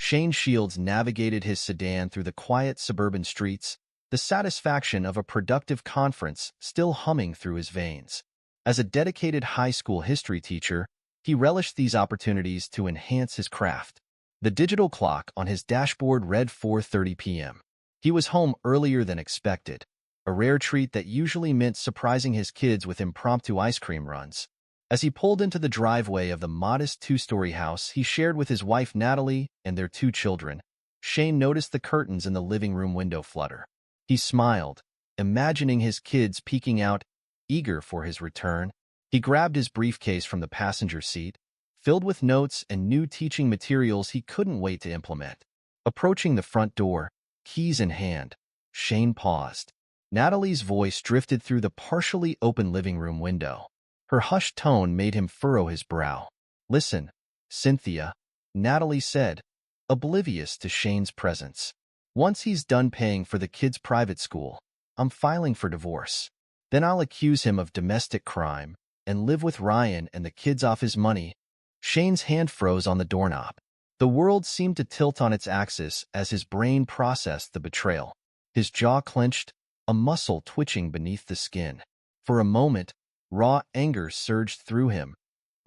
Shane Shields navigated his sedan through the quiet suburban streets, the satisfaction of a productive conference still humming through his veins. As a dedicated high school history teacher, he relished these opportunities to enhance his craft. The digital clock on his dashboard read 4:30 p.m. He was home earlier than expected, a rare treat that usually meant surprising his kids with impromptu ice cream runs. As he pulled into the driveway of the modest two-story house he shared with his wife Natalie and their two children, Shane noticed the curtains in the living room window flutter. He smiled, imagining his kids peeking out, eager for his return. He grabbed his briefcase from the passenger seat, filled with notes and new teaching materials he couldn't wait to implement. Approaching the front door, keys in hand, Shane paused. Natalie's voice drifted through the partially open living room window. Her hushed tone made him furrow his brow. "Listen, Cynthia," Natalie said, oblivious to Shane's presence. "Once he's done paying for the kid's private school, I'm filing for divorce. Then I'll accuse him of domestic crime and live with Ryan and the kids off his money." Shane's hand froze on the doorknob. The world seemed to tilt on its axis as his brain processed the betrayal. His jaw clenched, a muscle twitching beneath the skin. For a moment, raw anger surged through him,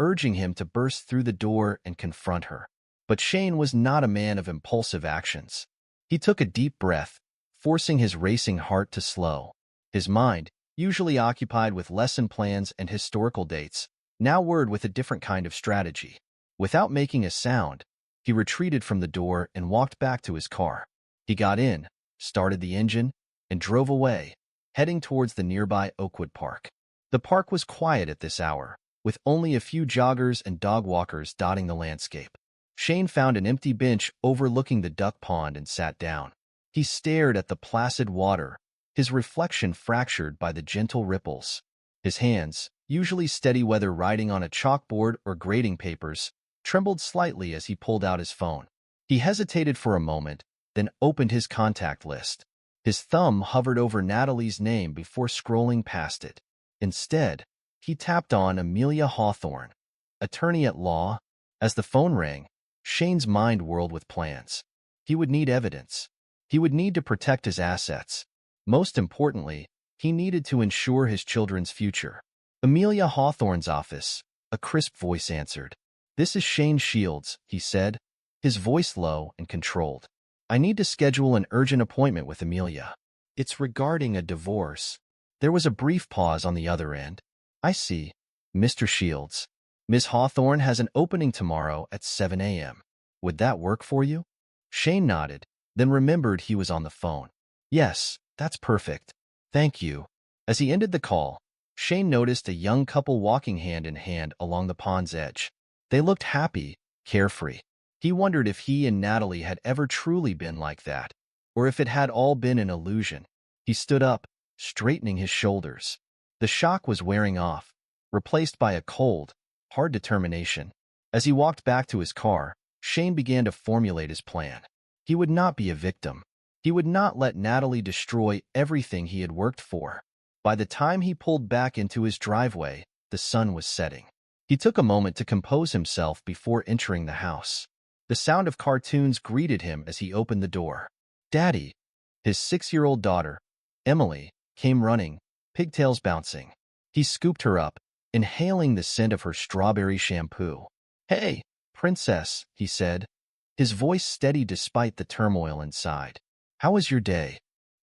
urging him to burst through the door and confront her. But Shane was not a man of impulsive actions. He took a deep breath, forcing his racing heart to slow. His mind, usually occupied with lesson plans and historical dates, now whirred with a different kind of strategy. Without making a sound, he retreated from the door and walked back to his car. He got in, started the engine, and drove away, heading towards the nearby Oakwood Park. The park was quiet at this hour, with only a few joggers and dog walkers dotting the landscape. Shane found an empty bench overlooking the duck pond and sat down. He stared at the placid water, his reflection fractured by the gentle ripples. His hands, usually steady whether writing on a chalkboard or grading papers, trembled slightly as he pulled out his phone. He hesitated for a moment, then opened his contact list. His thumb hovered over Natalie's name before scrolling past it. Instead, he tapped on Amelia Hawthorne, attorney at law. As the phone rang, Shane's mind whirled with plans. He would need evidence. He would need to protect his assets. Most importantly, he needed to ensure his children's future. Amelia Hawthorne's office, a crisp voice answered. "This is Shane Shields," he said, his voice low and controlled. "I need to schedule an urgent appointment with Amelia. It's regarding a divorce." There was a brief pause on the other end. "I see, Mr. Shields. Ms. Hawthorne has an opening tomorrow at 7 a.m. Would that work for you?" Shane nodded, then remembered he was on the phone. "Yes, that's perfect. Thank you." As he ended the call, Shane noticed a young couple walking hand in hand along the pond's edge. They looked happy, carefree. He wondered if he and Natalie had ever truly been like that, or if it had all been an illusion. He stood up, straightening his shoulders. The shock was wearing off, replaced by a cold, hard determination. As he walked back to his car, Shane began to formulate his plan. He would not be a victim. He would not let Natalie destroy everything he had worked for. By the time he pulled back into his driveway, the sun was setting. He took a moment to compose himself before entering the house. The sound of cartoons greeted him as he opened the door. "Daddy," his 6-year-old daughter, Emily, came running, pigtails bouncing. He scooped her up, inhaling the scent of her strawberry shampoo. "Hey, princess," he said, his voice steady despite the turmoil inside. "How was your day?"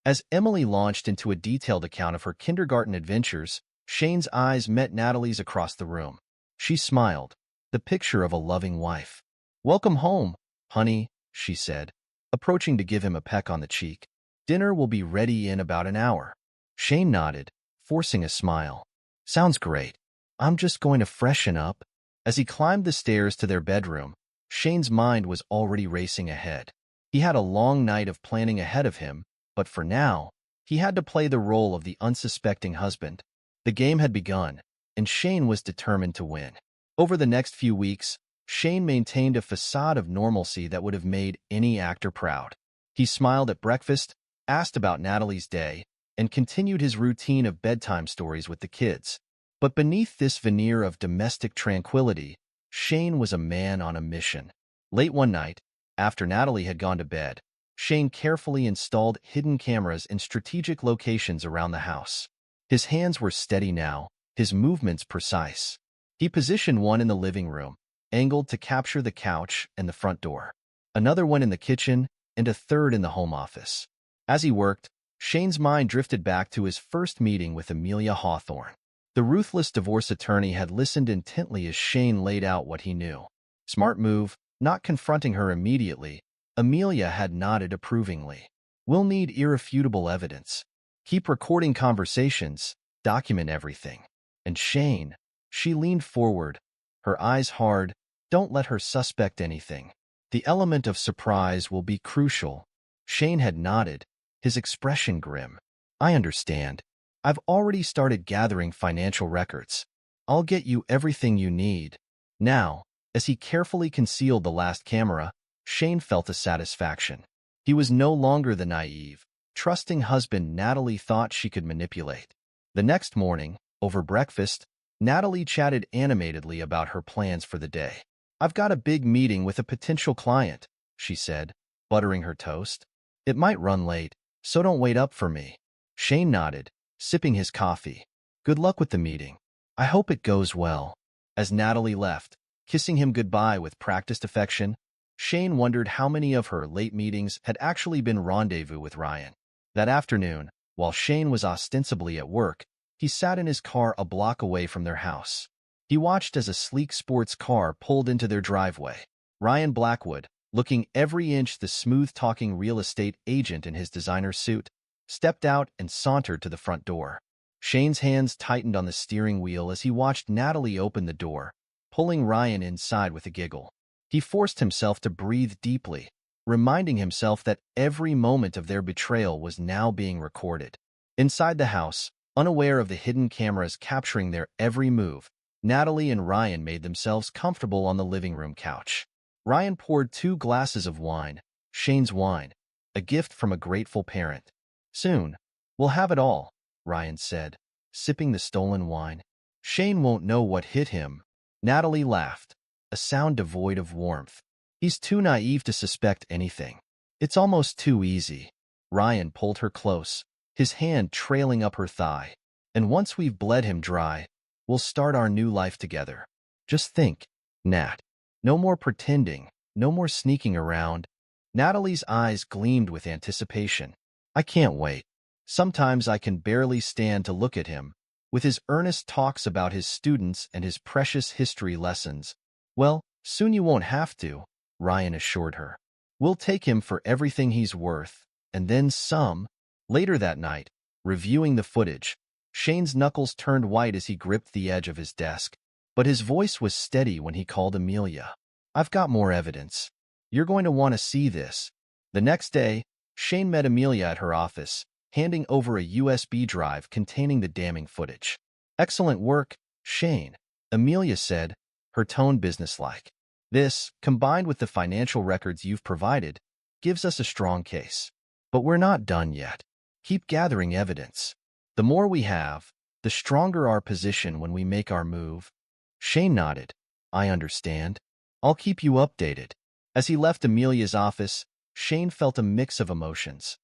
As Emily launched into a detailed account of her kindergarten adventures, Shane's eyes met Natalie's across the room. She smiled, the picture of a loving wife. "Welcome home, honey," she said, approaching to give him a peck on the cheek. "Dinner will be ready in about an hour." Shane nodded, forcing a smile. "Sounds great. I'm just going to freshen up." As he climbed the stairs to their bedroom, Shane's mind was already racing ahead. He had a long night of planning ahead of him, but for now, he had to play the role of the unsuspecting husband. The game had begun, and Shane was determined to win. Over the next few weeks, Shane maintained a facade of normalcy that would have made any actor proud. He smiled at breakfast, asked about Natalie's day, and continued his routine of bedtime stories with the kids. But beneath this veneer of domestic tranquility, Shane was a man on a mission. Late one night, After Natalie had gone to bed, Shane carefully installed hidden cameras in strategic locations around the house. His hands were steady now, his movements precise. He positioned one in the living room, angled to capture the couch and the front door, another one in the kitchen, and a third in the home office. As he worked, Shane's mind drifted back to his first meeting with Amelia Hawthorne. The ruthless divorce attorney had listened intently as Shane laid out what he knew. Smart move, not confronting her immediately. Amelia had nodded approvingly. We'll need irrefutable evidence. Keep recording conversations, document everything. And Shane, she leaned forward, her eyes hard, don't let her suspect anything. The element of surprise will be crucial. Shane had nodded, his expression grim. I understand. I've already started gathering financial records. I'll get you everything you need. Now, as he carefully concealed the last camera, Shane felt a satisfaction. He was no longer the naive, trusting husband Natalie thought she could manipulate. The next morning, over breakfast, Natalie chatted animatedly about her plans for the day. I've got a big meeting with a potential client, she said, buttering her toast. It might run late, so don't wait up for me. Shane nodded, sipping his coffee. Good luck with the meeting. I hope it goes well. As Natalie left, kissing him goodbye with practiced affection, Shane wondered how many of her late meetings had actually been rendezvous with Ryan. That afternoon, while Shane was ostensibly at work, he sat in his car a block away from their house. He watched as a sleek sports car pulled into their driveway. Ryan Blackwood, looking every inch the smooth-talking real estate agent in his designer suit, stepped out and sauntered to the front door. Shane's hands tightened on the steering wheel as he watched Natalie open the door, pulling Ryan inside with a giggle. He forced himself to breathe deeply, reminding himself that every moment of their betrayal was now being recorded. Inside the house, unaware of the hidden cameras capturing their every move, Natalie and Ryan made themselves comfortable on the living room couch. Ryan poured 2 glasses of wine, Shane's wine, a gift from a grateful parent. Soon, we'll have it all, Ryan said, sipping the stolen wine. Shane won't know what hit him. Natalie laughed, a sound devoid of warmth. He's too naive to suspect anything. It's almost too easy. Ryan pulled her close, his hand trailing up her thigh. And once we've bled him dry, we'll start our new life together. Just think, Nat. No more pretending, no more sneaking around. Natalie's eyes gleamed with anticipation. I can't wait. Sometimes I can barely stand to look at him, with his earnest talks about his students and his precious history lessons. Well, soon you won't have to, Ryan assured her. We'll take him for everything he's worth, and then some. Later that night, reviewing the footage, Shane's knuckles turned white as he gripped the edge of his desk, but his voice was steady when he called Amelia. I've got more evidence. You're going to want to see this. The next day, Shane met Amelia at her office, handing over a USB drive containing the damning footage. Excellent work, Shane, Amelia said, her tone businesslike. This, combined with the financial records you've provided, gives us a strong case. But we're not done yet. Keep gathering evidence. The more we have, the stronger our position when we make our move. Shane nodded. I understand. I'll keep you updated. As he left Amelia's office, Shane felt a mix of emotions.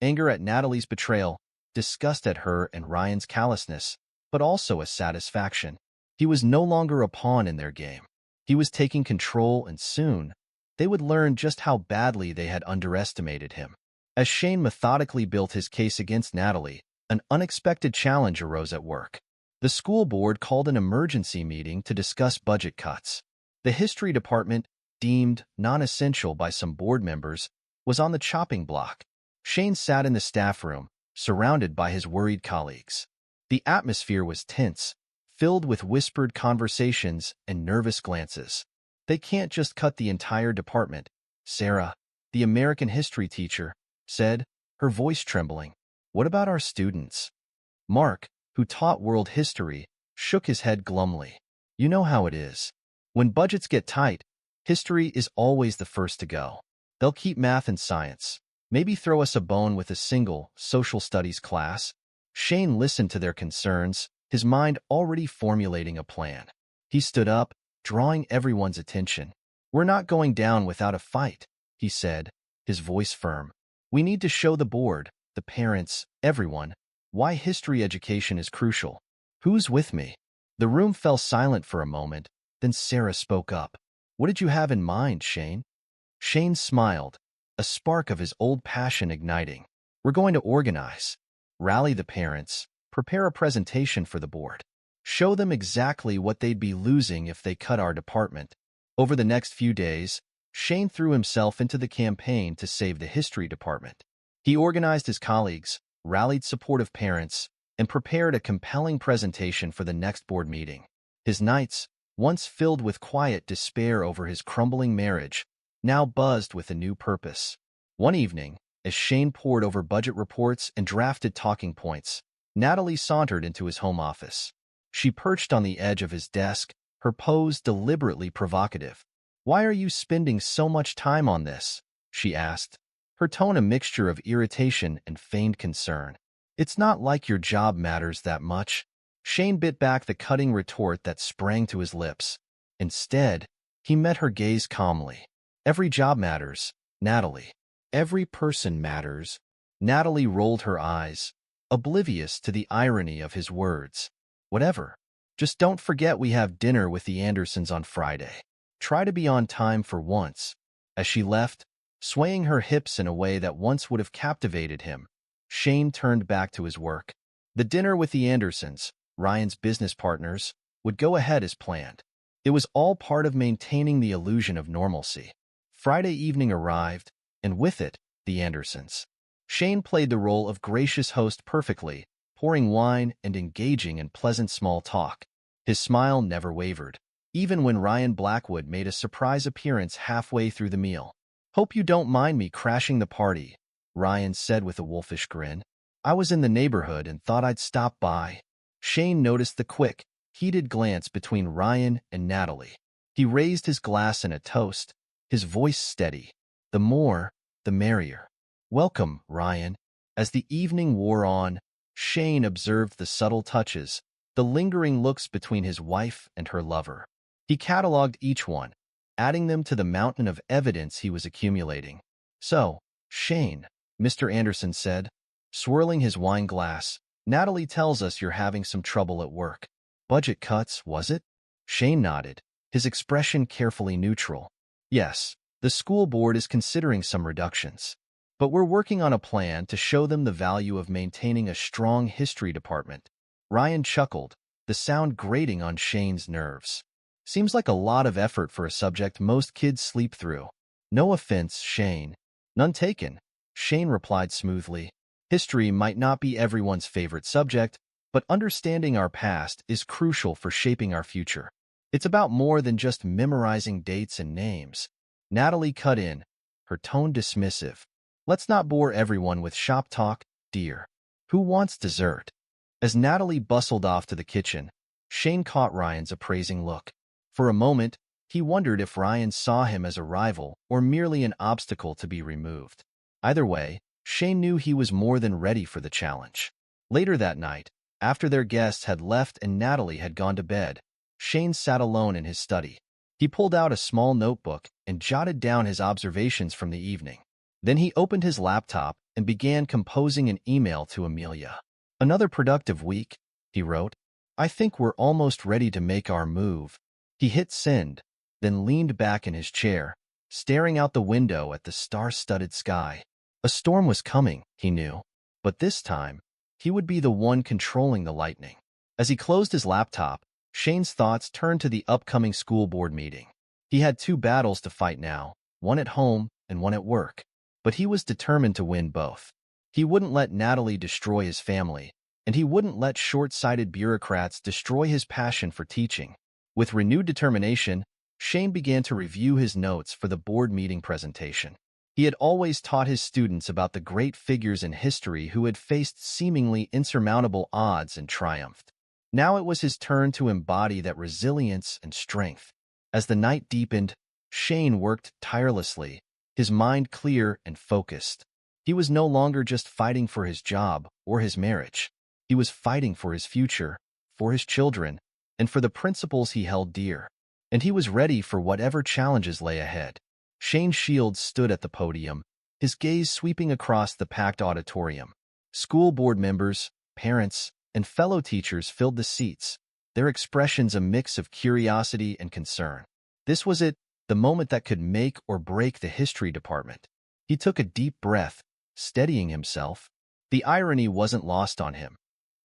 Anger at Natalie's betrayal, disgust at her and Ryan's callousness, but also a satisfaction. He was no longer a pawn in their game. He was taking control, and soon, they would learn just how badly they had underestimated him. As Shane methodically built his case against Natalie, an unexpected challenge arose at work. The school board called an emergency meeting to discuss budget cuts. The history department, deemed non-essential by some board members, was on the chopping block. Shane sat in the staff room, surrounded by his worried colleagues. The atmosphere was tense, filled with whispered conversations and nervous glances. They can't just cut the entire department, Sarah, the American history teacher, said, her voice trembling. What about our students? Mark, who taught world history, shook his head glumly. You know how it is. When budgets get tight, history is always the first to go. They'll keep math and science, maybe throw us a bone with a single social studies class. Shane listened to their concerns, his mind already formulating a plan. He stood up, drawing everyone's attention. We're not going down without a fight, he said, his voice firm. We need to show the board, the parents, everyone, why history education is crucial. Who's with me? The room fell silent for a moment, then Sarah spoke up. What did you have in mind, Shane? Shane smiled, a spark of his old passion igniting. We're going to organize, rally the parents, prepare a presentation for the board, show them exactly what they'd be losing if they cut our department. Over the next few days, Shane threw himself into the campaign to save the history department. He organized his colleagues, rallied supportive parents, and prepared a compelling presentation for the next board meeting. His nights, once filled with quiet despair over his crumbling marriage, now buzzed with a new purpose. One evening, as Shane pored over budget reports and drafted talking points, Natalie sauntered into his home office. She perched on the edge of his desk, her pose deliberately provocative. "Why are you spending so much time on this?" she asked, her tone a mixture of irritation and feigned concern. "It's not like your job matters that much." Shane bit back the cutting retort that sprang to his lips. Instead, he met her gaze calmly. "Every job matters, Natalie. Every person matters." Natalie rolled her eyes, oblivious to the irony of his words. "Whatever. Just don't forget we have dinner with the Andersons on Friday. Try to be on time for once." As she left, swaying her hips in a way that once would have captivated him, Shane turned back to his work. The dinner with the Andersons, Ryan's business partners, would go ahead as planned. It was all part of maintaining the illusion of normalcy. Friday evening arrived, and with it, the Andersons. Shane played the role of gracious host perfectly, pouring wine and engaging in pleasant small talk. His smile never wavered, even when Ryan Blackwood made a surprise appearance halfway through the meal. "Hope you don't mind me crashing the party," Ryan said with a wolfish grin. "I was in the neighborhood and thought I'd stop by." Shane noticed the quick, heated glance between Ryan and Natalie. He raised his glass in a toast, his voice steady. "The more, the merrier." "Welcome, Ryan." As the evening wore on, Shane observed the subtle touches, the lingering looks between his wife and her lover. He cataloged each one, adding them to the mountain of evidence he was accumulating. "So, Shane," Mr. Anderson said, swirling his wine glass, "Natalie tells us you're having some trouble at work. Budget cuts, was it?" Shane nodded, his expression carefully neutral. "Yes, the school board is considering some reductions. But we're working on a plan to show them the value of maintaining a strong history department." Ryan chuckled, the sound grating on Shane's nerves. "Seems like a lot of effort for a subject most kids sleep through." "No offense, Shane." "None taken," Shane replied smoothly. "History might not be everyone's favorite subject, but understanding our past is crucial for shaping our future. It's about more than just memorizing dates and names." Natalie cut in, her tone dismissive. "Let's not bore everyone with shop talk, dear. Who wants dessert?" As Natalie bustled off to the kitchen, Shane caught Ryan's appraising look. For a moment, he wondered if Ryan saw him as a rival or merely an obstacle to be removed. Either way, Shane knew he was more than ready for the challenge. Later that night, after their guests had left and Natalie had gone to bed, Shane sat alone in his study. He pulled out a small notebook and jotted down his observations from the evening. Then he opened his laptop and began composing an email to Amelia. "Another productive week," he wrote. "I think we're almost ready to make our move." He hit send, then leaned back in his chair, staring out the window at the star-studded sky. A storm was coming, he knew, but this time, he would be the one controlling the lightning. As he closed his laptop, Shane's thoughts turned to the upcoming school board meeting. He had two battles to fight now, one at home and one at work, but he was determined to win both. He wouldn't let Natalie destroy his family, and he wouldn't let short-sighted bureaucrats destroy his passion for teaching. With renewed determination, Shane began to review his notes for the board meeting presentation. He had always taught his students about the great figures in history who had faced seemingly insurmountable odds and triumphed. Now it was his turn to embody that resilience and strength. As the night deepened, Shane worked tirelessly, his mind clear and focused. He was no longer just fighting for his job or his marriage. He was fighting for his future, for his children, and for the principles he held dear. And he was ready for whatever challenges lay ahead. Shane Shields stood at the podium, his gaze sweeping across the packed auditorium. School board members, parents, and fellow teachers filled the seats, their expressions a mix of curiosity and concern. This was it, the moment that could make or break the history department. He took a deep breath, steadying himself. The irony wasn't lost on him.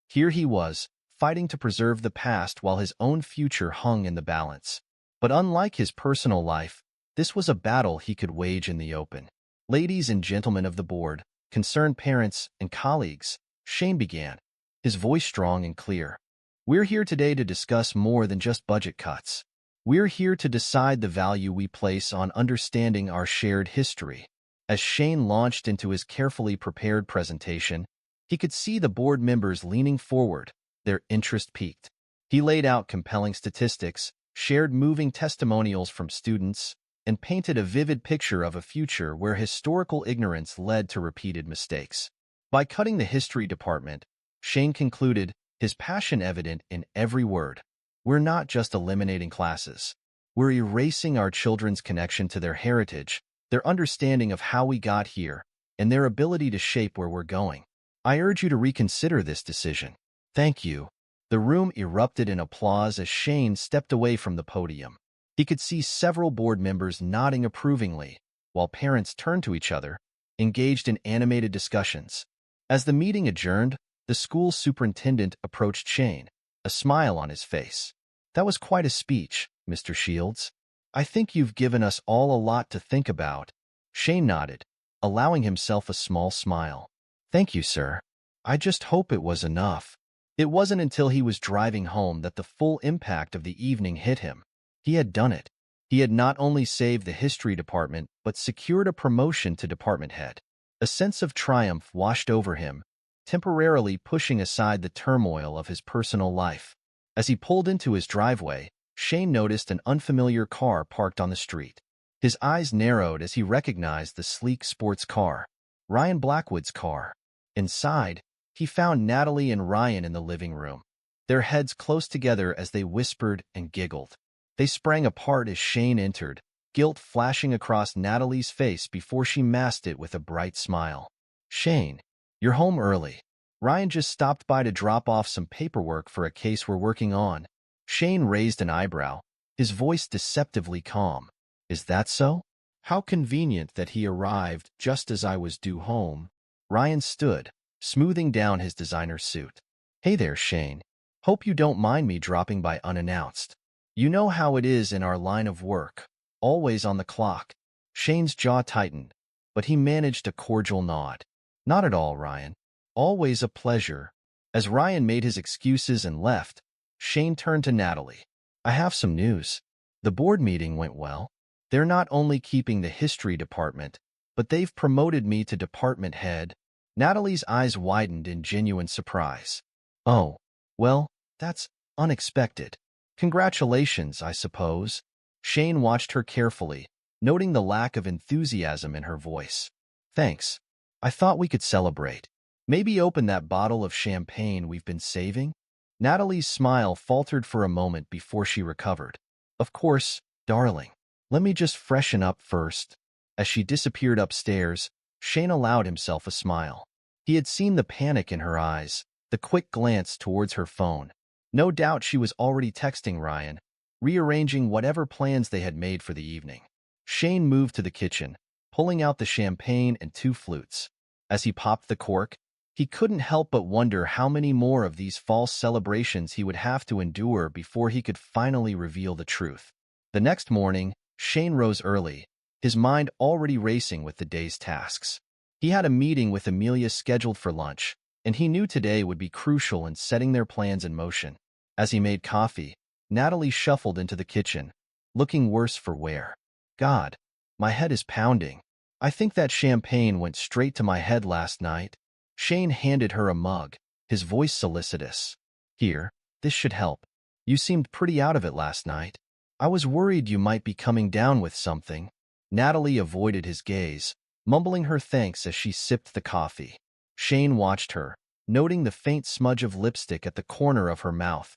Here he was, fighting to preserve the past while his own future hung in the balance. But unlike his personal life, this was a battle he could wage in the open. Ladies and gentlemen of the board, concerned parents and colleagues, Shane began, his voice strong and clear. We're here today to discuss more than just budget cuts. We're here to decide the value we place on understanding our shared history. As Shane launched into his carefully prepared presentation, he could see the board members leaning forward, their interest piqued. He laid out compelling statistics, shared moving testimonials from students, and painted a vivid picture of a future where historical ignorance led to repeated mistakes. By cutting the history department, Shane concluded, his passion evident in every word. We're not just eliminating classes. We're erasing our children's connection to their heritage, their understanding of how we got here, and their ability to shape where we're going. I urge you to reconsider this decision. Thank you. The room erupted in applause as Shane stepped away from the podium. He could see several board members nodding approvingly, while parents turned to each other, engaged in animated discussions. As the meeting adjourned, the school superintendent approached Shane, a smile on his face. That was quite a speech, Mr. Shields. I think you've given us all a lot to think about. Shane nodded, allowing himself a small smile. Thank you, sir. I just hope it was enough. It wasn't until he was driving home that the full impact of the evening hit him. He had done it. He had not only saved the history department, but secured a promotion to department head. A sense of triumph washed over him, temporarily pushing aside the turmoil of his personal life. As he pulled into his driveway, Shane noticed an unfamiliar car parked on the street. His eyes narrowed as he recognized the sleek sports car, Ryan Blackwood's car. Inside, he found Natalie and Ryan in the living room, their heads close together as they whispered and giggled. They sprang apart as Shane entered, guilt flashing across Natalie's face before she masked it with a bright smile. Shane, you're home early. Ryan just stopped by to drop off some paperwork for a case we're working on. Shane raised an eyebrow, his voice deceptively calm. Is that so? How convenient that he arrived just as I was due home. Ryan stood, smoothing down his designer suit. Hey there, Shane. Hope you don't mind me dropping by unannounced. You know how it is in our line of work, always on the clock. Shane's jaw tightened, but he managed a cordial nod. Not at all, Ryan. Always a pleasure. As Ryan made his excuses and left, Shane turned to Natalie. I have some news. The board meeting went well. They're not only keeping the history department, but they've promoted me to department head. Natalie's eyes widened in genuine surprise. Oh, well, that's unexpected. Congratulations, I suppose. Shane watched her carefully, noting the lack of enthusiasm in her voice. Thanks. I thought we could celebrate. Maybe open that bottle of champagne we've been saving? Natalie's smile faltered for a moment before she recovered. Of course, darling. Let me just freshen up first. As she disappeared upstairs, Shane allowed himself a smile. He had seen the panic in her eyes, the quick glance towards her phone. No doubt she was already texting Ryan, rearranging whatever plans they had made for the evening. Shane moved to the kitchen, pulling out the champagne and 2 flutes. As he popped the cork, he couldn't help but wonder how many more of these false celebrations he would have to endure before he could finally reveal the truth. The next morning, Shane rose early, his mind already racing with the day's tasks. He had a meeting with Amelia scheduled for lunch, and he knew today would be crucial in setting their plans in motion. As he made coffee, Natalie shuffled into the kitchen, looking worse for wear. God, my head is pounding. I think that champagne went straight to my head last night. Shane handed her a mug, his voice solicitous. Here, this should help. You seemed pretty out of it last night. I was worried you might be coming down with something. Natalie avoided his gaze, mumbling her thanks as she sipped the coffee. Shane watched her, noting the faint smudge of lipstick at the corner of her mouth,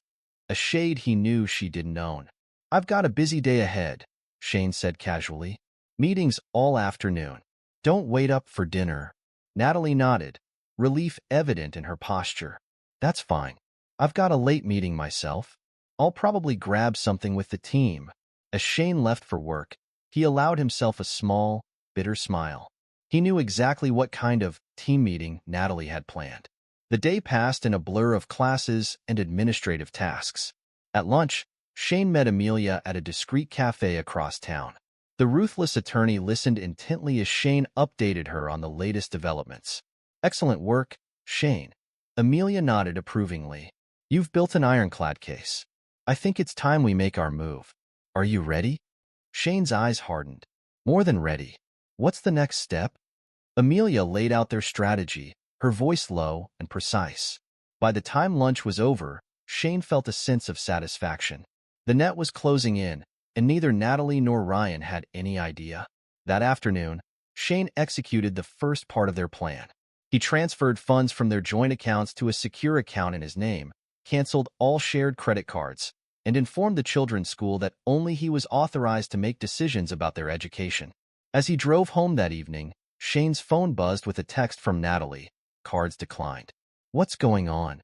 a shade he knew she didn't own. I've got a busy day ahead, Shane said casually. Meetings all afternoon. Don't wait up for dinner. Natalie nodded, relief evident in her posture. That's fine. I've got a late meeting myself. I'll probably grab something with the team. As Shane left for work, he allowed himself a small, bitter smile. He knew exactly what kind of team meeting Natalie had planned. The day passed in a blur of classes and administrative tasks. At lunch, Shane met Amelia at a discreet cafe across town. The ruthless attorney listened intently as Shane updated her on the latest developments. Excellent work, Shane. Amelia nodded approvingly. You've built an ironclad case. I think it's time we make our move. Are you ready? Shane's eyes hardened. More than ready. What's the next step? Amelia laid out their strategy, her voice low and precise. By the time lunch was over, Shane felt a sense of satisfaction. The net was closing in, and neither Natalie nor Ryan had any idea. That afternoon, Shane executed the first part of their plan. He transferred funds from their joint accounts to a secure account in his name, canceled all shared credit cards, and informed the children's school that only he was authorized to make decisions about their education. As he drove home that evening, Shane's phone buzzed with a text from Natalie. Cards declined. What's going on?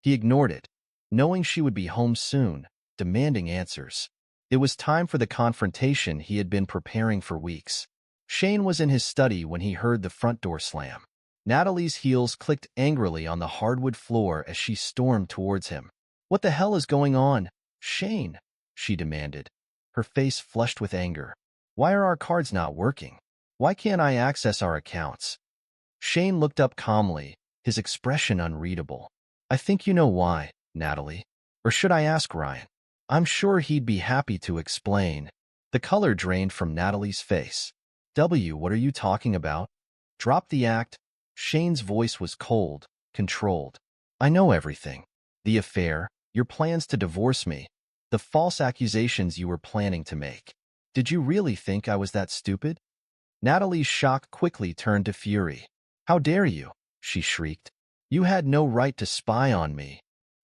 He ignored it, knowing she would be home soon, demanding answers. It was time for the confrontation he had been preparing for weeks. Shane was in his study when he heard the front door slam. Natalie's heels clicked angrily on the hardwood floor as she stormed towards him. What the hell is going on, Shane? She demanded, her face flushed with anger. Why are our cards not working? Why can't I access our accounts? Shane looked up calmly, his expression unreadable. I think you know why, Natalie. Or should I ask Ryan? I'm sure he'd be happy to explain. The color drained from Natalie's face. What are you talking about? Drop the act. Shane's voice was cold, controlled. I know everything. The affair, your plans to divorce me, the false accusations you were planning to make. Did you really think I was that stupid? Natalie's shock quickly turned to fury. How dare you? She shrieked. You had no right to spy on me.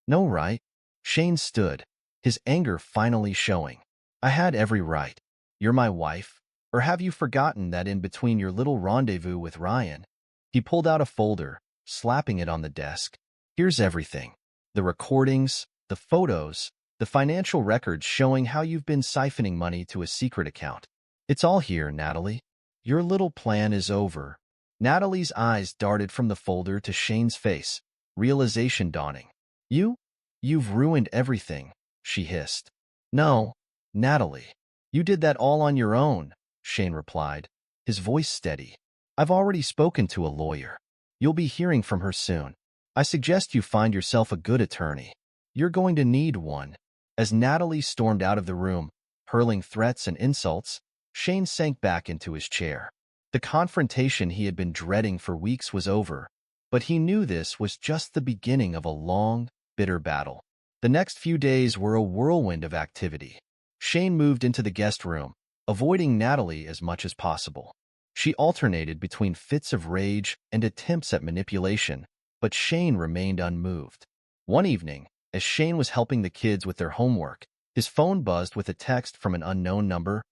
No right? Shane stood, his anger finally showing. I had every right. You're my wife. Or have you forgotten that in between your little rendezvous with Ryan? He pulled out a folder, slapping it on the desk. Here's everything. The recordings, the photos, the financial records showing how you've been siphoning money to a secret account. It's all here, Natalie. Your little plan is over. Natalie's eyes darted from the folder to Shane's face, realization dawning. You've ruined everything, she hissed. No, Natalie. You did that all on your own, Shane replied, his voice steady. I've already spoken to a lawyer. You'll be hearing from her soon. I suggest you find yourself a good attorney. You're going to need one. As Natalie stormed out of the room, hurling threats and insults, Shane sank back into his chair. The confrontation he had been dreading for weeks was over, but he knew this was just the beginning of a long, bitter battle. The next few days were a whirlwind of activity. Shane moved into the guest room, avoiding Natalie as much as possible. She alternated between fits of rage and attempts at manipulation, but Shane remained unmoved. One evening, as Shane was helping the kids with their homework, his phone buzzed with a text from an unknown number.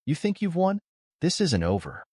You think you've won? This isn't over.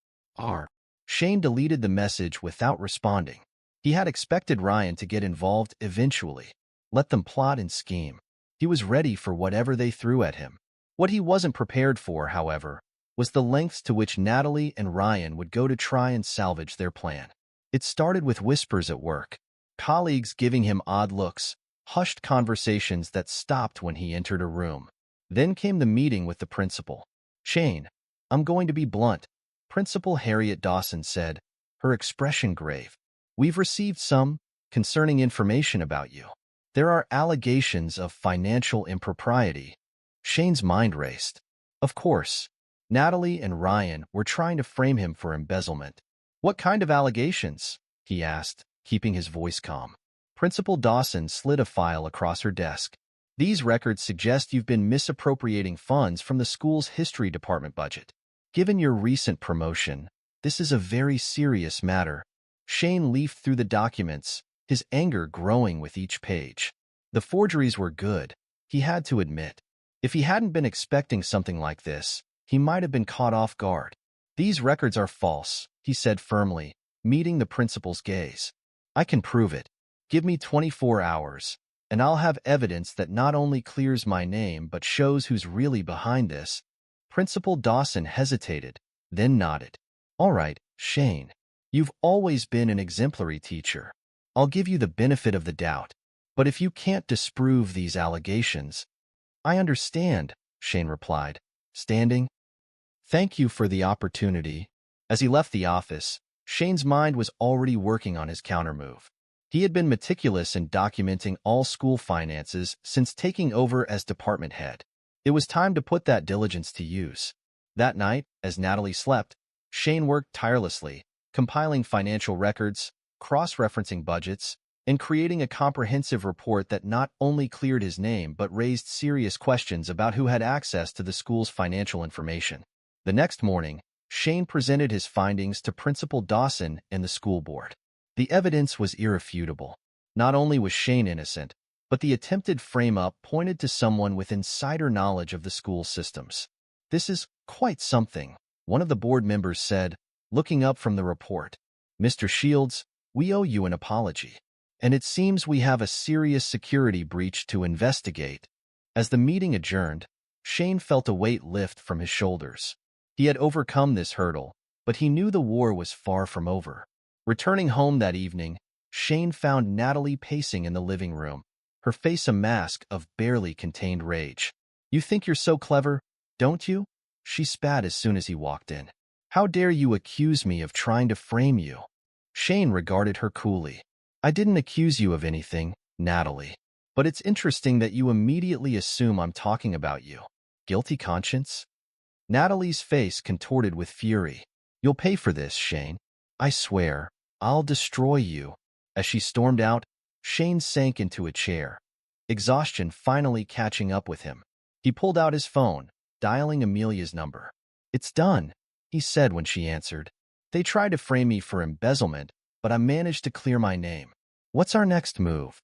Shane deleted the message without responding. He had expected Ryan to get involved eventually. Let them plot and scheme. He was ready for whatever they threw at him. What he wasn't prepared for, however, was the lengths to which Natalie and Ryan would go to try and salvage their plan. It started with whispers at work, colleagues giving him odd looks, hushed conversations that stopped when he entered a room. Then came the meeting with the principal. Shane, I'm going to be blunt, Principal Harriet Dawson said, her expression grave. We've received some concerning information about you. There are allegations of financial impropriety. Shane's mind raced. Of course, Natalie and Ryan were trying to frame him for embezzlement. What kind of allegations? He asked, keeping his voice calm. Principal Dawson slid a file across her desk. These records suggest you've been misappropriating funds from the school's history department budget. Given your recent promotion, this is a very serious matter. Shane leafed through the documents, his anger growing with each page. The forgeries were good, he had to admit. If he hadn't been expecting something like this, he might have been caught off guard. "These records are false," he said firmly, meeting the principal's gaze. "I can prove it. Give me 24 hours, and I'll have evidence that not only clears my name but shows who's really behind this." Principal Dawson hesitated, then nodded. "All right, Shane. You've always been an exemplary teacher. I'll give you the benefit of the doubt. But if you can't disprove these allegations—" "I understand," Shane replied, standing. "Thank you for the opportunity." As he left the office, Shane's mind was already working on his countermove. He had been meticulous in documenting all school finances since taking over as department head. It was time to put that diligence to use. That night, as Natalie slept, Shane worked tirelessly, compiling financial records, cross-referencing budgets, and creating a comprehensive report that not only cleared his name but raised serious questions about who had access to the school's financial information. The next morning, Shane presented his findings to Principal Dawson and the school board. The evidence was irrefutable. Not only was Shane innocent, but the attempted frame-up pointed to someone with insider knowledge of the school systems. "This is quite something," one of the board members said, looking up from the report. "Mr. Shields, we owe you an apology. And it seems we have a serious security breach to investigate." As the meeting adjourned, Shane felt a weight lift from his shoulders. He had overcome this hurdle, but he knew the war was far from over. Returning home that evening, Shane found Natalie pacing in the living room, her face a mask of barely contained rage. "You think you're so clever, don't you?" she spat as soon as he walked in. "How dare you accuse me of trying to frame you?" Shane regarded her coolly. "I didn't accuse you of anything, Natalie. But it's interesting that you immediately assume I'm talking about you. Guilty conscience?" Natalie's face contorted with fury. "You'll pay for this, Shane. I swear, I'll destroy you." As she stormed out, Shane sank into a chair, exhaustion finally catching up with him. He pulled out his phone, dialing Amelia's number. "It's done," he said when she answered. "They tried to frame me for embezzlement, but I managed to clear my name. What's our next move?"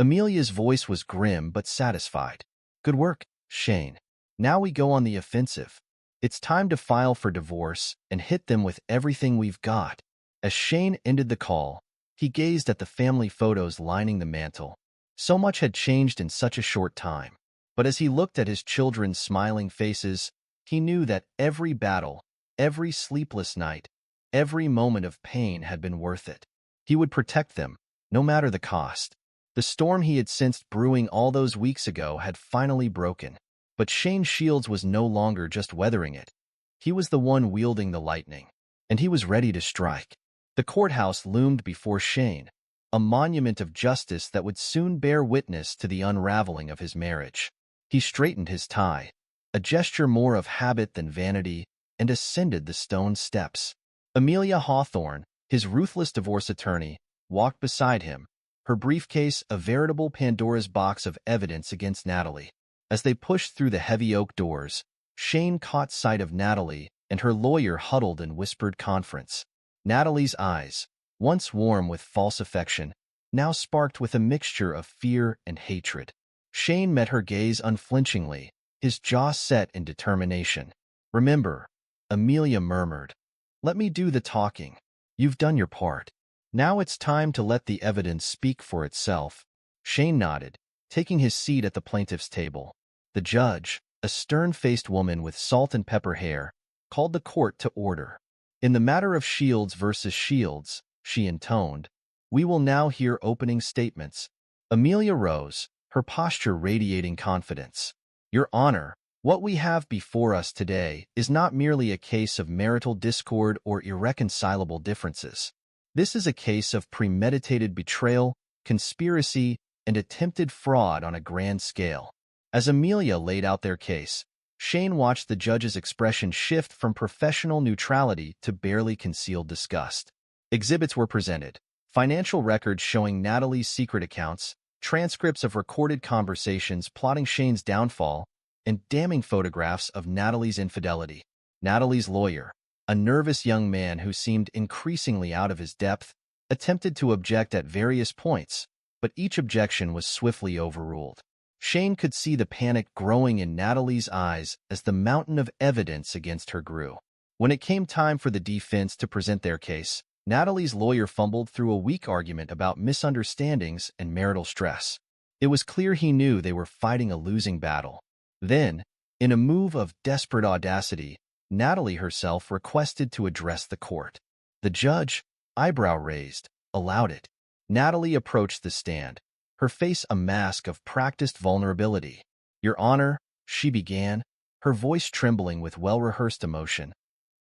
Amelia's voice was grim but satisfied. "Good work, Shane. Now we go on the offensive. It's time to file for divorce and hit them with everything we've got." As Shane ended the call, he gazed at the family photos lining the mantel. So much had changed in such a short time. But as he looked at his children's smiling faces, he knew that every battle, every sleepless night, every moment of pain had been worth it. He would protect them, no matter the cost. The storm he had sensed brewing all those weeks ago had finally broken. But Shane Shields was no longer just weathering it. He was the one wielding the lightning, and he was ready to strike. The courthouse loomed before Shane, a monument of justice that would soon bear witness to the unraveling of his marriage. He straightened his tie, a gesture more of habit than vanity, and ascended the stone steps. Amelia Hawthorne, his ruthless divorce attorney, walked beside him, her briefcase a veritable Pandora's box of evidence against Natalie. As they pushed through the heavy oak doors, Shane caught sight of Natalie and her lawyer huddled in whispered conference. Natalie's eyes, once warm with false affection, now sparked with a mixture of fear and hatred. Shane met her gaze unflinchingly, his jaw set in determination. "Remember," Amelia murmured, "let me do the talking. You've done your part. Now it's time to let the evidence speak for itself." Shane nodded, taking his seat at the plaintiff's table. The judge, a stern-faced woman with salt and pepper hair, called the court to order. "In the matter of Shields versus Shields," she intoned, "we will now hear opening statements." Amelia rose, her posture radiating confidence. "Your Honor, what we have before us today is not merely a case of marital discord or irreconcilable differences. This is a case of premeditated betrayal, conspiracy, and attempted fraud on a grand scale." As Amelia laid out their case, Shane watched the judge's expression shift from professional neutrality to barely concealed disgust. Exhibits were presented: financial records showing Natalie's secret accounts, transcripts of recorded conversations plotting Shane's downfall, and damning photographs of Natalie's infidelity. Natalie's lawyer, a nervous young man who seemed increasingly out of his depth, attempted to object at various points, but each objection was swiftly overruled. Shane could see the panic growing in Natalie's eyes as the mountain of evidence against her grew. When it came time for the defense to present their case, Natalie's lawyer fumbled through a weak argument about misunderstandings and marital stress. It was clear he knew they were fighting a losing battle. Then, in a move of desperate audacity, Natalie herself requested to address the court. The judge, eyebrow raised, allowed it. Natalie approached the stand, her face a mask of practiced vulnerability. "Your Honor," she began, her voice trembling with well-rehearsed emotion.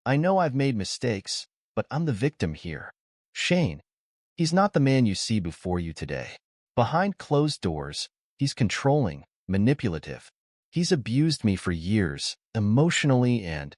"I know I've made mistakes, but I'm the victim here. Shane, he's not the man you see before you today. Behind closed doors, he's controlling, manipulative. He's abused me for years, emotionally and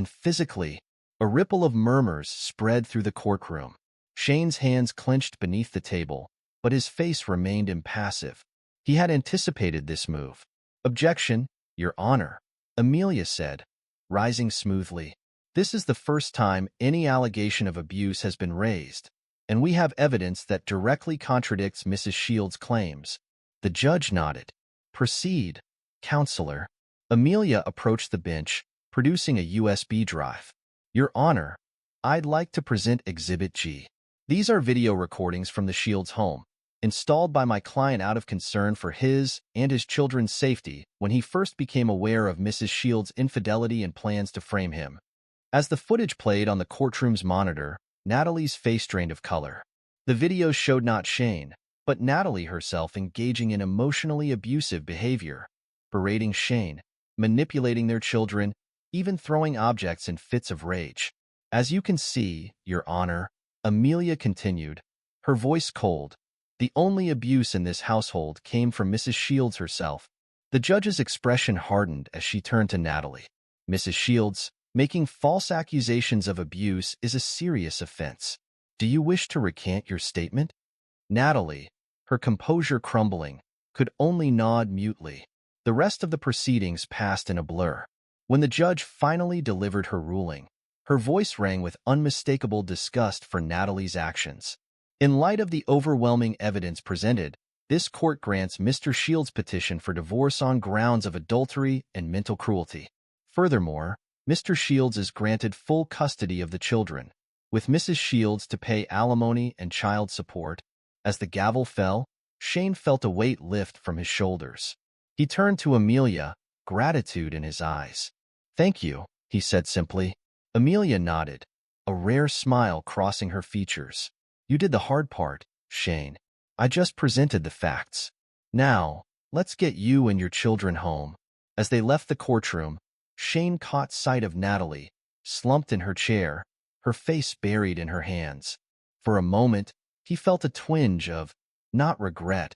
physically." A ripple of murmurs spread through the courtroom. Shane's hands clenched beneath the table, but his face remained impassive. He had anticipated this move. "Objection, Your Honor," Amelia said, rising smoothly. "This is the first time any allegation of abuse has been raised, and we have evidence that directly contradicts Mrs. Shields' claims." The judge nodded. "Proceed, Counselor." Amelia approached the bench, producing a USB drive. "Your Honor, I'd like to present Exhibit G. These are video recordings from the Shields home, installed by my client out of concern for his and his children's safety when he first became aware of Mrs. Shields' infidelity and plans to frame him." As the footage played on the courtroom's monitor, Natalie's face drained of color. The video showed not Shane, but Natalie herself engaging in emotionally abusive behavior, berating Shane, manipulating their children, even throwing objects in fits of rage. "As you can see, Your Honor," Amelia continued, her voice cold, "the only abuse in this household came from Mrs. Shields herself." The judge's expression hardened as she turned to Natalie. "Mrs. Shields, making false accusations of abuse is a serious offense. Do you wish to recant your statement?" Natalie, her composure crumbling, could only nod mutely. The rest of the proceedings passed in a blur. When the judge finally delivered her ruling, her voice rang with unmistakable disgust for Natalie's actions. "In light of the overwhelming evidence presented, this court grants Mr. Shields' petition for divorce on grounds of adultery and mental cruelty. Furthermore, Mr. Shields is granted full custody of the children, with Mrs. Shields to pay alimony and child support." As the gavel fell, Shane felt a weight lift from his shoulders. He turned to Amelia, gratitude in his eyes. "Thank you," he said simply. Amelia nodded, a rare smile crossing her features. "You did the hard part, Shane. I just presented the facts. Now, let's get you and your children home." As they left the courtroom, Shane caught sight of Natalie, slumped in her chair, her face buried in her hands. For a moment, he felt a twinge of, not regret,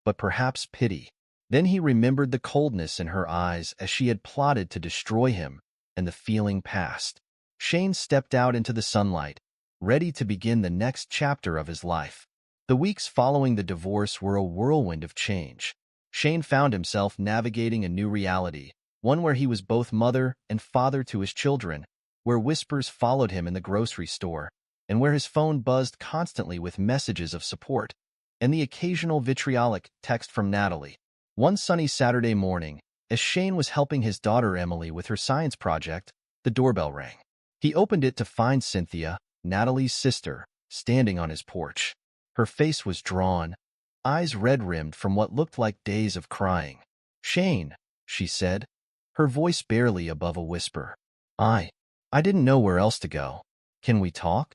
but perhaps pity. Then he remembered the coldness in her eyes as she had plotted to destroy him, and the feeling passed. Shane stepped out into the sunlight, ready to begin the next chapter of his life. The weeks following the divorce were a whirlwind of change. Shane found himself navigating a new reality, one where he was both mother and father to his children, where whispers followed him in the grocery store, and where his phone buzzed constantly with messages of support, and the occasional vitriolic text from Natalie. One sunny Saturday morning, as Shane was helping his daughter Emily with her science project, the doorbell rang. He opened it to find Cynthia, Natalie's sister, standing on his porch. Her face was drawn, eyes red-rimmed from what looked like days of crying. "Shane," she said, her voice barely above a whisper. I didn't know where else to go. Can we talk?"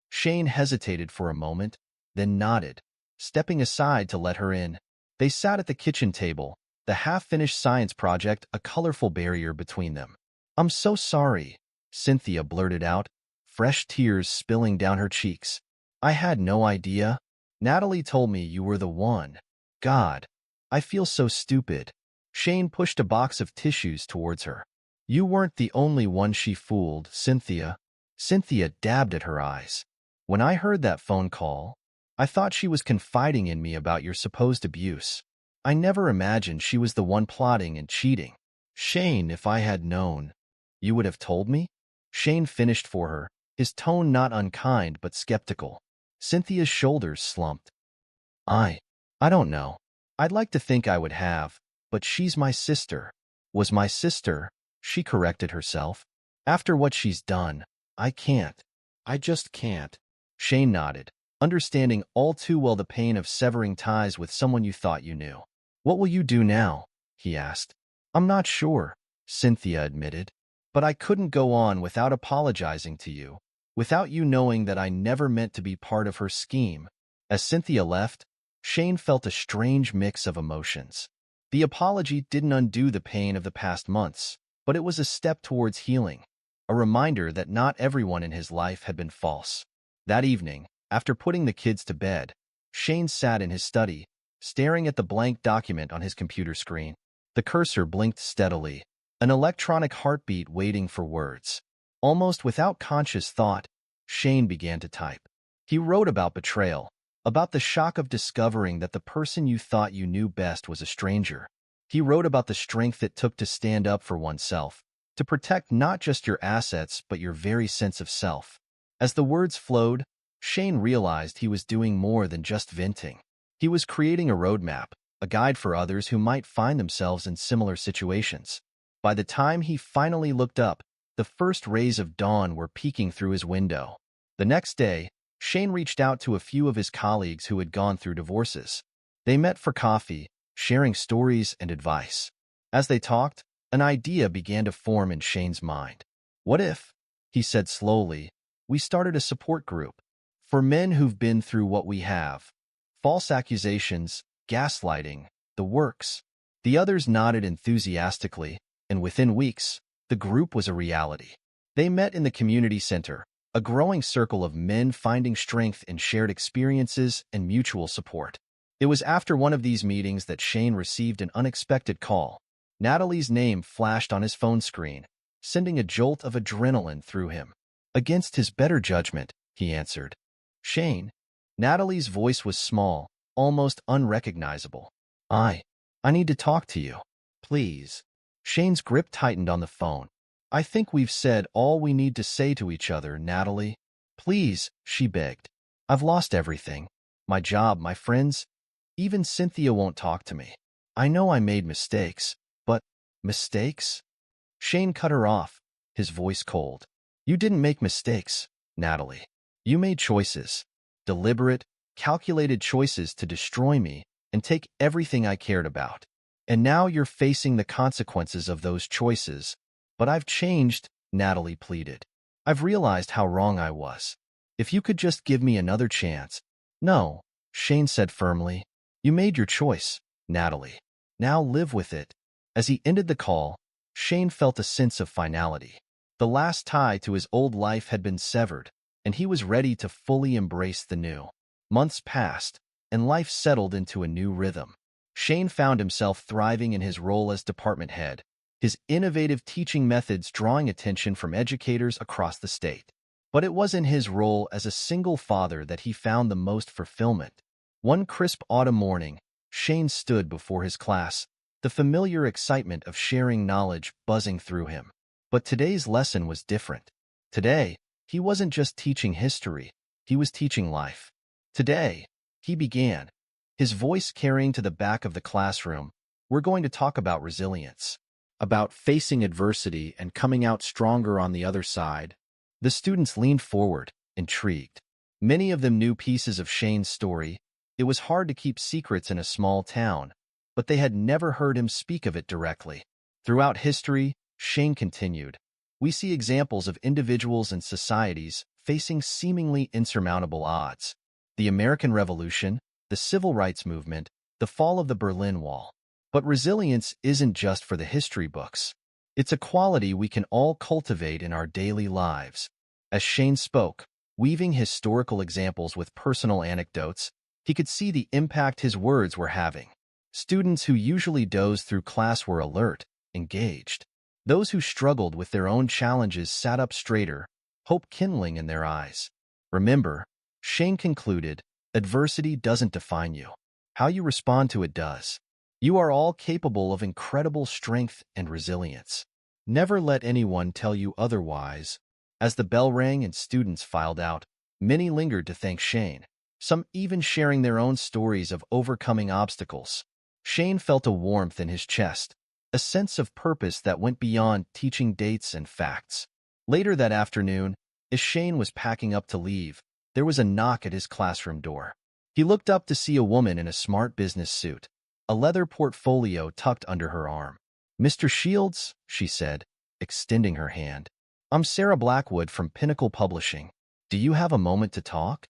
Shane hesitated for a moment, then nodded, stepping aside to let her in. They sat at the kitchen table, the half-finished science project a colorful barrier between them. "I'm so sorry," Cynthia blurted out, fresh tears spilling down her cheeks. "I had no idea. Natalie told me you were the one. God, I feel so stupid." Shane pushed a box of tissues towards her. "You weren't the only one she fooled, Cynthia." Cynthia dabbed at her eyes. "When I heard that phone call, I thought she was confiding in me about your supposed abuse. I never imagined she was the one plotting and cheating." "Shane, if I had known, you would have told me?" Shane finished for her, his tone not unkind but skeptical. Cynthia's shoulders slumped. I don't know. I'd like to think I would have, but she's my sister." "Was my sister," she corrected herself. After what she's done, I can't. I just can't. Shane nodded, understanding all too well the pain of severing ties with someone you thought you knew. What will you do now? He asked. I'm not sure, Cynthia admitted. But I couldn't go on without apologizing to you, without you knowing that I never meant to be part of her scheme. As Cynthia left, Shane felt a strange mix of emotions. The apology didn't undo the pain of the past months, but it was a step towards healing, a reminder that not everyone in his life had been false. That evening, after putting the kids to bed, Shane sat in his study, staring at the blank document on his computer screen. The cursor blinked steadily, an electronic heartbeat waiting for words. Almost without conscious thought, Shane began to type. He wrote about betrayal, about the shock of discovering that the person you thought you knew best was a stranger. He wrote about the strength it took to stand up for oneself, to protect not just your assets but your very sense of self. As the words flowed, Shane realized he was doing more than just venting. He was creating a roadmap, a guide for others who might find themselves in similar situations. By the time he finally looked up, the first rays of dawn were peeking through his window. The next day, Shane reached out to a few of his colleagues who had gone through divorces. They met for coffee, sharing stories and advice. As they talked, an idea began to form in Shane's mind. What if, he said slowly, we started a support group for men who've been through what we have? False accusations, gaslighting, the works. The others nodded enthusiastically, and within weeks, the group was a reality. They met in the community center, a growing circle of men finding strength in shared experiences and mutual support. It was after one of these meetings that Shane received an unexpected call. Natalie's name flashed on his phone screen, sending a jolt of adrenaline through him. Against his better judgment, he answered. Shane. Natalie's voice was small, almost unrecognizable. I need to talk to you. Please. Shane's grip tightened on the phone. I think we've said all we need to say to each other, Natalie. Please, she begged. I've lost everything. My job, my friends. Even Cynthia won't talk to me. I know I made mistakes, but mistakes? Shane cut her off, his voice cold. You didn't make mistakes, Natalie. You made choices. Deliberate, calculated choices to destroy me and take everything I cared about. And now you're facing the consequences of those choices. But I've changed, Natalie pleaded. I've realized how wrong I was. If you could just give me another chance. No, Shane said firmly. You made your choice, Natalie. Now live with it. As he ended the call, Shane felt a sense of finality. The last tie to his old life had been severed, and he was ready to fully embrace the new. Months passed, and life settled into a new rhythm. Shane found himself thriving in his role as department head, his innovative teaching methods drawing attention from educators across the state. But it was in his role as a single father that he found the most fulfillment. One crisp autumn morning, Shane stood before his class, the familiar excitement of sharing knowledge buzzing through him. But today's lesson was different. Today, he wasn't just teaching history, he was teaching life. Today, he began, his voice carrying to the back of the classroom, we're going to talk about resilience, about facing adversity and coming out stronger on the other side. The students leaned forward, intrigued. Many of them knew pieces of Shane's story. It was hard to keep secrets in a small town, but they had never heard him speak of it directly. Throughout history, Shane continued, we see examples of individuals and societies facing seemingly insurmountable odds. The American Revolution, the Civil Rights Movement, the fall of the Berlin Wall. But resilience isn't just for the history books. It's a quality we can all cultivate in our daily lives. As Shane spoke, weaving historical examples with personal anecdotes, he could see the impact his words were having. Students who usually dozed through class were alert, engaged. Those who struggled with their own challenges sat up straighter, hope kindling in their eyes. Remember, Shane concluded, adversity doesn't define you. How you respond to it does. You are all capable of incredible strength and resilience. Never let anyone tell you otherwise. As the bell rang and students filed out, many lingered to thank Shane, some even sharing their own stories of overcoming obstacles. Shane felt a warmth in his chest, a sense of purpose that went beyond teaching dates and facts. Later that afternoon, as Shane was packing up to leave, there was a knock at his classroom door. He looked up to see a woman in a smart business suit, a leather portfolio tucked under her arm. "Mr. Shields," she said, extending her hand. "I'm Sarah Blackwood from Pinnacle Publishing. Do you have a moment to talk?"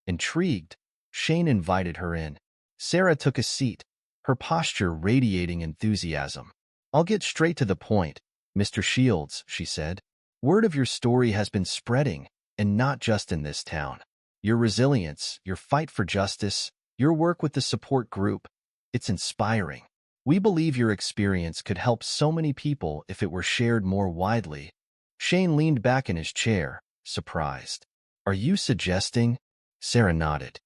Intrigued, Shane invited her in. Sarah took a seat, her posture radiating enthusiasm. "I'll get straight to the point, Mr. Shields," she said. "Word of your story has been spreading, and not just in this town. Your resilience, your fight for justice, your work with the support group, it's inspiring. We believe your experience could help so many people if it were shared more widely." Shane leaned back in his chair, surprised. "Are you suggesting?" Sarah nodded.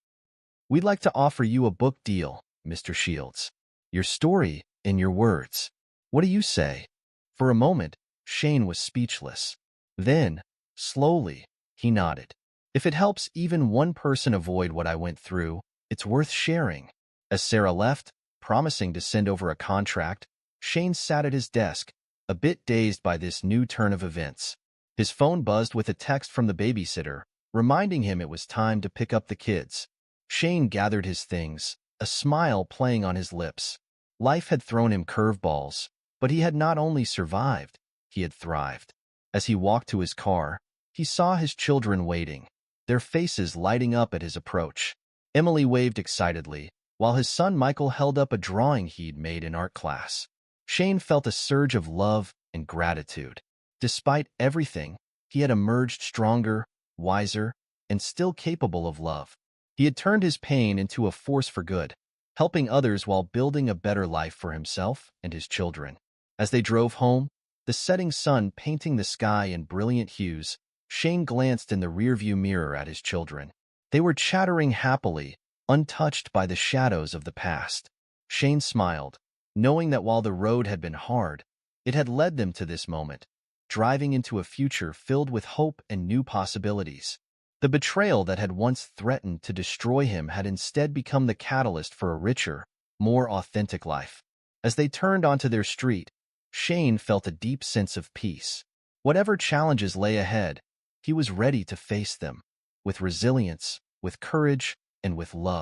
"We'd like to offer you a book deal, Mr. Shields. Your story, in your words. What do you say?" For a moment, Shane was speechless. Then, slowly, he nodded. "If it helps even one person avoid what I went through, it's worth sharing." As Sarah left, promising to send over a contract, Shane sat at his desk, a bit dazed by this new turn of events. His phone buzzed with a text from the babysitter, reminding him it was time to pick up the kids. Shane gathered his things, a smile playing on his lips. Life had thrown him curveballs, but he had not only survived, he had thrived. As he walked to his car, he saw his children waiting, their faces lighting up at his approach. Emily waved excitedly, while his son Michael held up a drawing he'd made in art class. Shane felt a surge of love and gratitude. Despite everything, he had emerged stronger, wiser, and still capable of love. He had turned his pain into a force for good, helping others while building a better life for himself and his children. As they drove home, the setting sun painting the sky in brilliant hues, Shane glanced in the rearview mirror at his children. They were chattering happily, untouched by the shadows of the past. Shane smiled, knowing that while the road had been hard, it had led them to this moment, driving into a future filled with hope and new possibilities. The betrayal that had once threatened to destroy him had instead become the catalyst for a richer, more authentic life. As they turned onto their street, Shane felt a deep sense of peace. Whatever challenges lay ahead, he was ready to face them, with resilience, with courage, and with love.